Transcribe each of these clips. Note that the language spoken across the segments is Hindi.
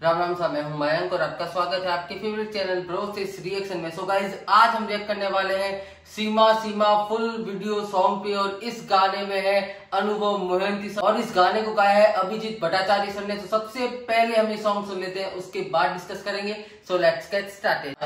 राम राम सा, मैं हूं मयंक और आपका स्वागत है आपके फेवरेट चैनल ब्रो से रिएक्शन में। सो गाइज, आज हम रिएक्ट करने वाले हैं सीमा सीमा फुल वीडियो सॉन्ग पे और इस गाने में है अनुभव मोहंती सर और इस गाने को गाया है अभिजीत भट्टाचार्य सर ने। तो सबसे पहले हम ये सॉन्ग सुन लेते हैं, उसके बाद डिस्कस करेंगे। So let's get started.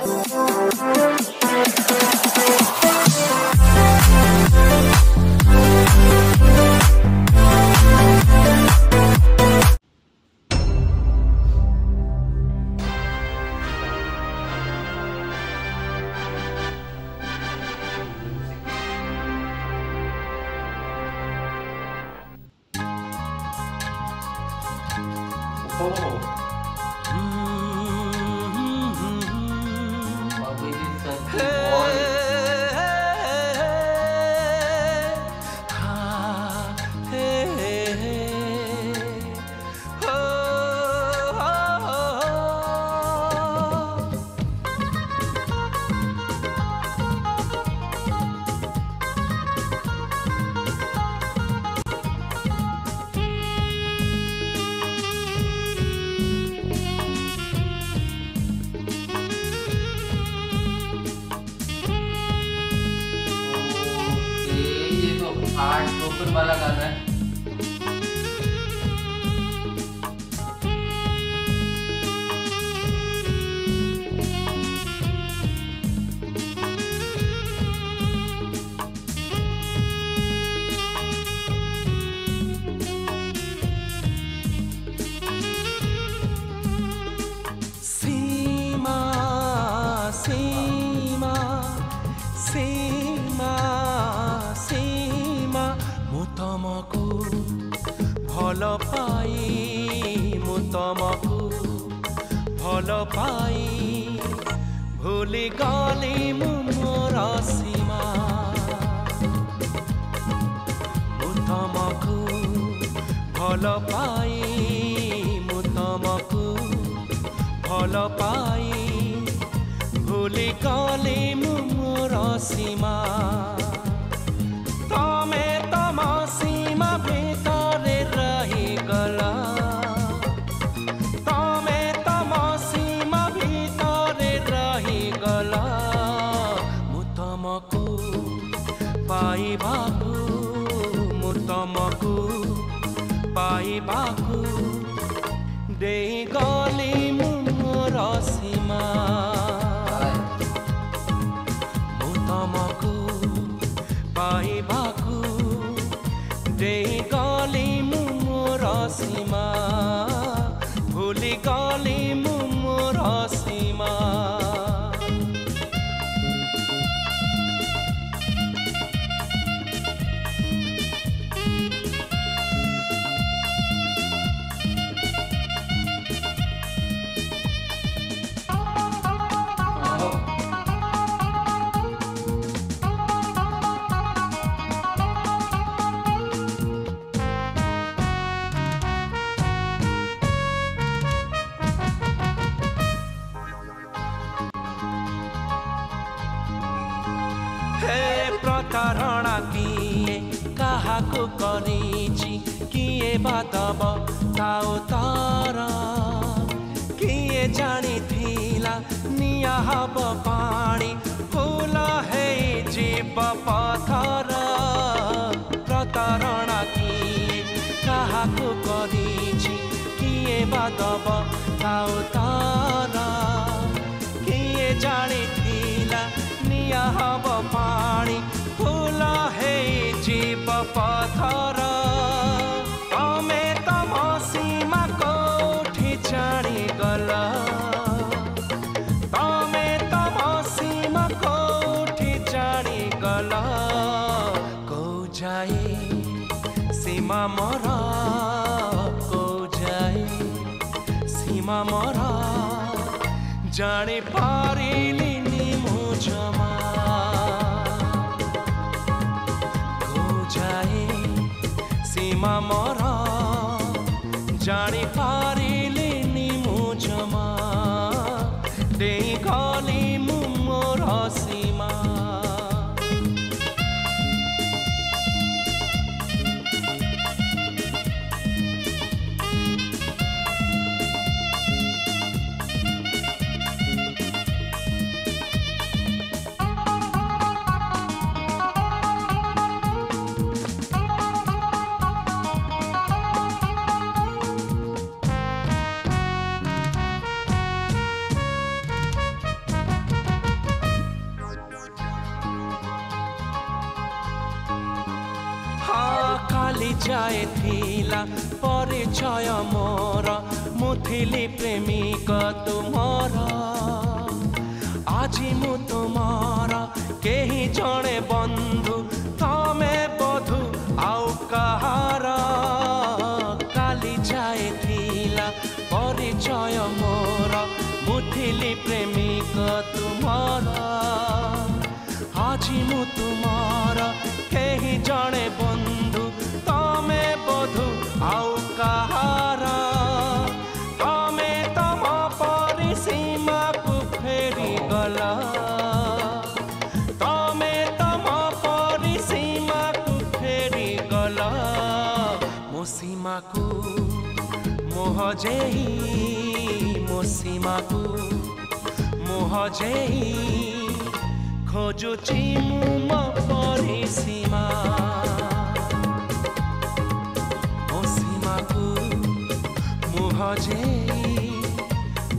Heart वाला गाना है। सीमा सीमा सीमा सीमा मु तमको भल पाई मु तमको भल पाई भूली गली मु मोर सीमा मु तमको भल पाई मु तमको भल पाई भूली गली मु मोर सीमा तमे तम सीमा भितरे रहीगला तमे तम सीमा भितरे रहीगला मु तमको पाइबाकू मु तमको पाइबाकू देई गली मु मोर सीमा मु तमको पाइबाकू देई गली मु मोर सीमा भूली गली मु मोर सीमा। प्रतारणा किए काहाको करिछि किए बातब ताओ तारा किए जानिथिला निया हब पानी फूल है जीव पथर प्रतारणा किए काहाको करिछि किए बातब ताओ तारा किए जानिथिला निया हब पानी फूल है जीव पथर तमे तम सीमा कोठी जानिगला तमे तम सीमा कोठी जानिगला को जाए सीमा मोर को जाए सीमा मोर जानी पारिलिनी मु जमा सीमा मोर जानी पारिलिनी मु जमा देई गली मु मोर सीमा। परिचय मोर मुथिली प्रेमिक तुमर आजी मु तुमर केही जणे बंधु तमे बधु आउ कहार काली जाए थिला परिचय मोर मुथिली प्रेमिक तुमर आजी मु तुमर केही जणे बंधु तमे बधु आउ कहार तमे तम परिसीमा को फेरी गला तमे तम परिसीमा को फेरी गला मो सीमा को मोह जेही मो सीमा को मोह जेही खोजुची मो परिसीमा मो सीमा को मोह जेही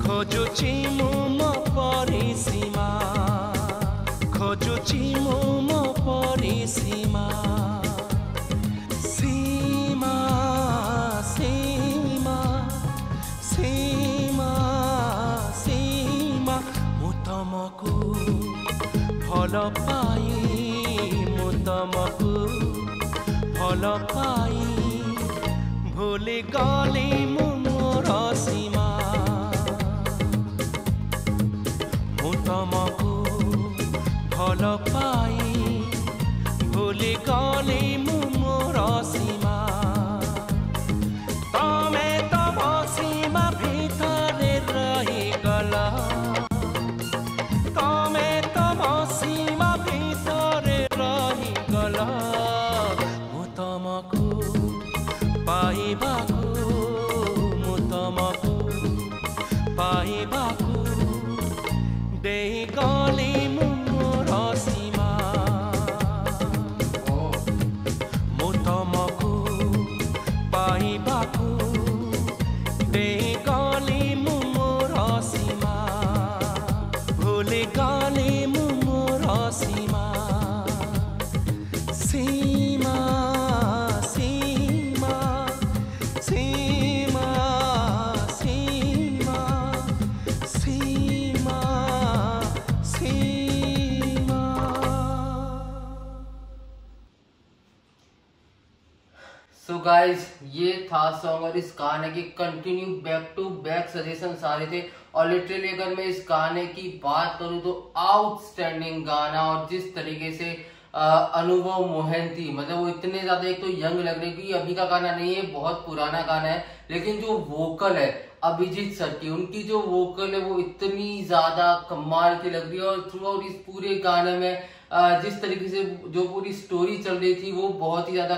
खोजुची मो परिसीमा खोजुची मो परिसीमा सीमा सीमा सीमा सीमा मु तमको भल पाई मु तमको भल पाई भूली गली मु मोर सीमा मु तमको भल पाई भूली गली मु मोर सीमा तमे तम सीमा भितरे रही गला तमे तम सीमा भितरे रही गला मु तमको पाइबाको मु तमको पाइबाको देई गली मु मोर सीमा मु तमको पाइबाको देई गली मु मोर सीमा भूली गली मु मोर सीमा सीमा सीमा सीमा सीमा सीमा सीमा। सो गाइज ये था सॉन्ग और इस गाने की continue back to back suggestion सारे थे और लिटरली अगर मैं इस गाने की बात करूं तो आउटस्टैंडिंग गाना और जिस तरीके से अनुभव मोहंती मतलब वो इतने ज्यादा एक तो यंग लग रहे कि अभी का गाना नहीं है बहुत पुराना गाना है लेकिन जो वोकल है अभिजीत सर की उनकी जो वोकल है वो इतनी ज्यादा कमाल की लग रही है और थ्रू आउट इस पूरे गाने में जिस तरीके से जो पूरी स्टोरी चल रही थी वो बहुत ही ज्यादा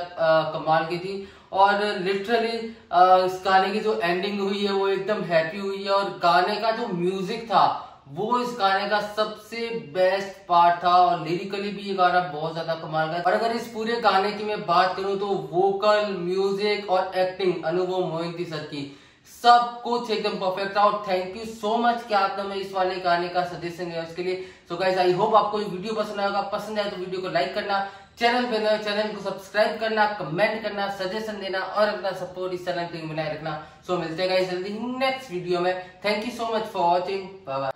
कमाल की थी और लिटरली इस गाने की जो एंडिंग हुई है वो एकदम हैप्पी हुई है और गाने का जो म्यूजिक था वो इस गाने का सबसे बेस्ट पार्ट था और लिरिकली भी ये गाना बहुत ज्यादा कमाल का। और अगर इस पूरे गाने की मैं बात करूं तो वोकल म्यूजिक और एक्टिंग अनुभव मोहिंती सर की सब कुछ एकदम परफेक्ट था और थैंक यू सो मच कि आपने मैं इस वाले गाने का सजेशन दिया उसके लिए। सो गाइस आई होप आपको ये वीडियो पसंद आएगा, पसंद आए तो वीडियो को लाइक करना, चैनल पे नए चैनल को सब्सक्राइब करना, कमेंट करना, सजेशन देना और अपना सपोर्ट इस चैनल पे बनाए रखना। सो मिलते हैं गाइस जल्दी नेक्स्ट वीडियो में। Thank you so much for watching, bye bye.